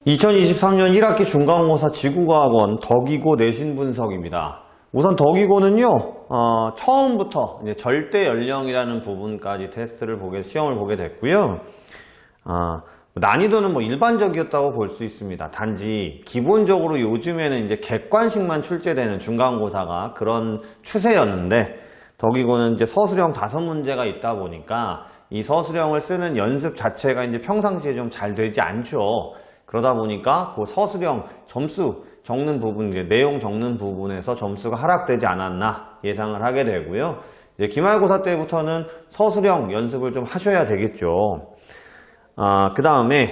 2023년 1학기 중간고사 지구과학원 덕이고 내신 분석입니다. 우선 덕이고는요, 처음부터 이제 절대 연령이라는 부분까지 시험을 보게 됐고요. 난이도는 뭐 일반적이었다고 볼 수 있습니다. 단지 기본적으로 요즘에는 이제 객관식만 출제되는 중간고사가 그런 추세였는데, 덕이고는 이제 서술형 5문제가 있다 보니까 이 서술형을 쓰는 연습 자체가 이제 평상시에 좀 잘 되지 않죠. 그러다 보니까 그 서술형 점수 적는 부분, 내용 적는 부분에서 점수가 하락되지 않았나 예상을 하게 되고요. 이제 기말고사 때부터는 서술형 연습을 좀 하셔야 되겠죠. 그 다음에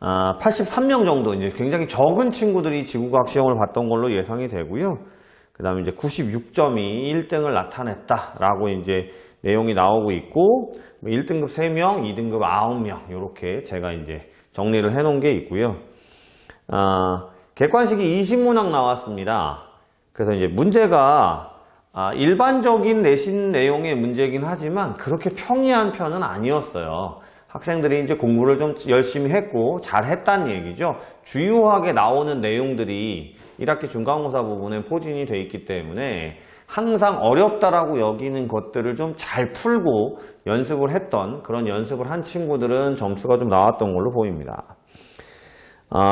83명 정도 이제 굉장히 적은 친구들이 지구과학 시험을 봤던 걸로 예상이 되고요. 그 다음에 이제 96점이 1등을 나타냈다라고 이제 내용이 나오고 있고, 1등급 3명, 2등급 9명 이렇게 제가 이제 정리를 해 놓은 게 있고요. 객관식이 20문항 나왔습니다. 그래서 이제 문제가 일반적인 내신 내용의 문제이긴 하지만 그렇게 평이한 편은 아니었어요. 학생들이 이제 공부를 좀 열심히 했고 잘 했다는 얘기죠. 주요하게 나오는 내용들이 1학기 중간고사 부분에 포진이 돼 있기 때문에 항상 어렵다라고 여기는 것들을 좀 잘 풀고 연습을 했던, 그런 연습을 한 친구들은 점수가 좀 나왔던 걸로 보입니다.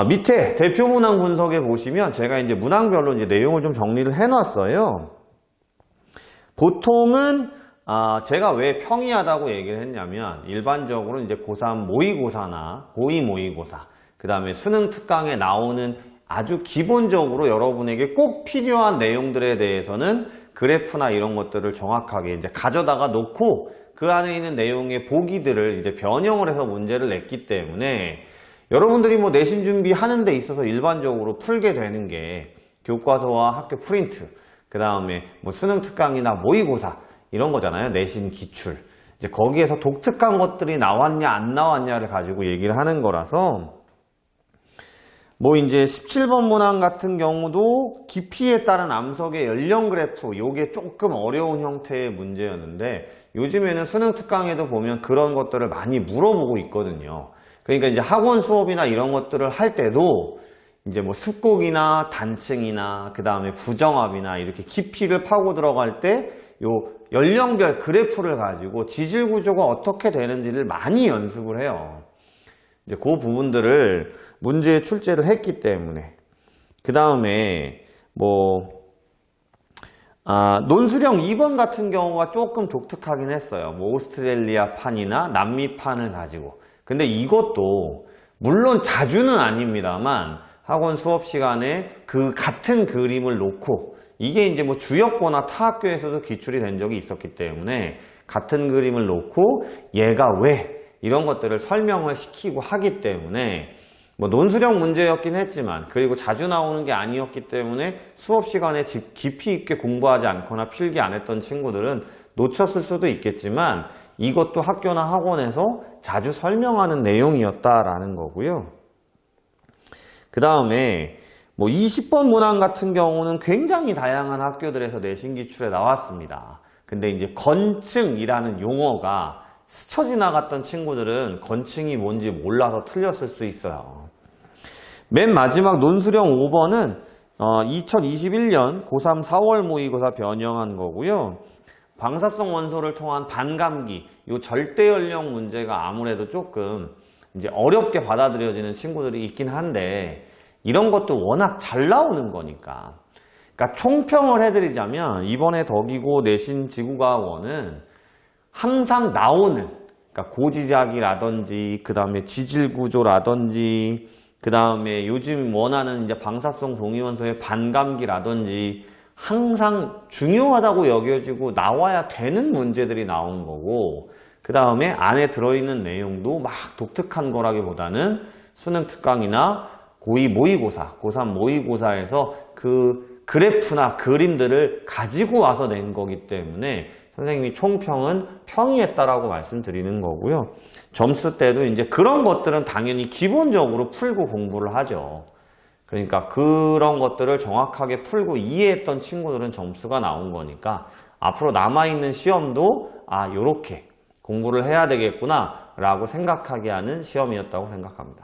밑에 대표 문항 분석에 보시면 제가 이제 문항별로 이제 내용을 좀 정리를 해 놨어요. 보통은 제가 왜 평이하다고 얘기를 했냐면, 일반적으로 이제 고3 모의고사나 고2 모의고사, 그 다음에 수능 특강에 나오는 아주 기본적으로 여러분에게 꼭 필요한 내용들에 대해서는 그래프나 이런 것들을 정확하게 이제 가져다가 놓고 그 안에 있는 내용의 보기들을 이제 변형을 해서 문제를 냈기 때문에, 여러분들이 뭐 내신 준비하는 데 있어서 일반적으로 풀게 되는 게 교과서와 학교 프린트, 그 다음에 뭐 수능 특강이나 모의고사 이런 거잖아요. 내신 기출. 이제 거기에서 독특한 것들이 나왔냐 안 나왔냐를 가지고 얘기를 하는 거라서, 뭐 이제 17번 문항 같은 경우도 깊이에 따른 암석의 연령 그래프, 요게 조금 어려운 형태의 문제였는데, 요즘에는 수능 특강에도 보면 그런 것들을 많이 물어보고 있거든요. 그러니까 이제 학원 수업이나 이런 것들을 할 때도 이제 뭐 습곡이나 단층이나 그 다음에 부정합이나 이렇게 깊이를 파고 들어갈 때 요 연령별 그래프를 가지고 지질 구조가 어떻게 되는지를 많이 연습을 해요. 이제 그 부분들을 문제에 출제를 했기 때문에. 그 다음에 논술형 2번 같은 경우가 조금 독특하긴 했어요. 뭐 오스트레일리아 판이나 남미 판을 가지고. 근데 이것도 물론 자주는 아닙니다만 학원 수업 시간에 그 같은 그림을 놓고, 이게 이제 뭐 주역고나 타 학교에서도 기출이 된 적이 있었기 때문에 같은 그림을 놓고 얘가 왜 이런 것들을 설명을 시키고 하기 때문에, 뭐 논술형 문제였긴 했지만, 그리고 자주 나오는 게 아니었기 때문에 수업 시간에 깊이 있게 공부하지 않거나 필기 안 했던 친구들은 놓쳤을 수도 있겠지만, 이것도 학교나 학원에서 자주 설명하는 내용이었다라는 거고요. 그 다음에 뭐 20번 문항 같은 경우는 굉장히 다양한 학교들에서 내신 기출에 나왔습니다. 근데 이제 건층이라는 용어가 스쳐 지나갔던 친구들은 건층이 뭔지 몰라서 틀렸을 수 있어요. 맨 마지막 논술형 5번은 2021년 고3 4월 모의고사 변형한 거고요. 방사성 원소를 통한 반감기, 이 절대 연령 문제가 아무래도 조금 이제 어렵게 받아들여지는 친구들이 있긴 한데, 이런 것도 워낙 잘 나오는 거니까. 그러니까 총평을 해드리자면, 이번에 덕이고 내신 지구과학원은 항상 나오는, 그러니까 고지작이라든지, 그 다음에 지질구조라든지, 그 다음에 요즘 원하는 이제 방사성 동위원소의 반감기라든지, 항상 중요하다고 여겨지고 나와야 되는 문제들이 나온 거고, 그 다음에 안에 들어있는 내용도 막 독특한 거라기보다는 수능 특강이나 고2 모의고사, 고3 모의고사에서 그 그래프나 그림들을 가지고 와서 낸 거기 때문에 선생님이 총평은 평이했다라고 말씀드리는 거고요. 점수 때도 이제 그런 것들은 당연히 기본적으로 풀고 공부를 하죠. 그러니까 그런 것들을 정확하게 풀고 이해했던 친구들은 점수가 나온 거니까, 앞으로 남아있는 시험도 요렇게 공부를 해야 되겠구나 라고 생각하게 하는 시험이었다고 생각합니다.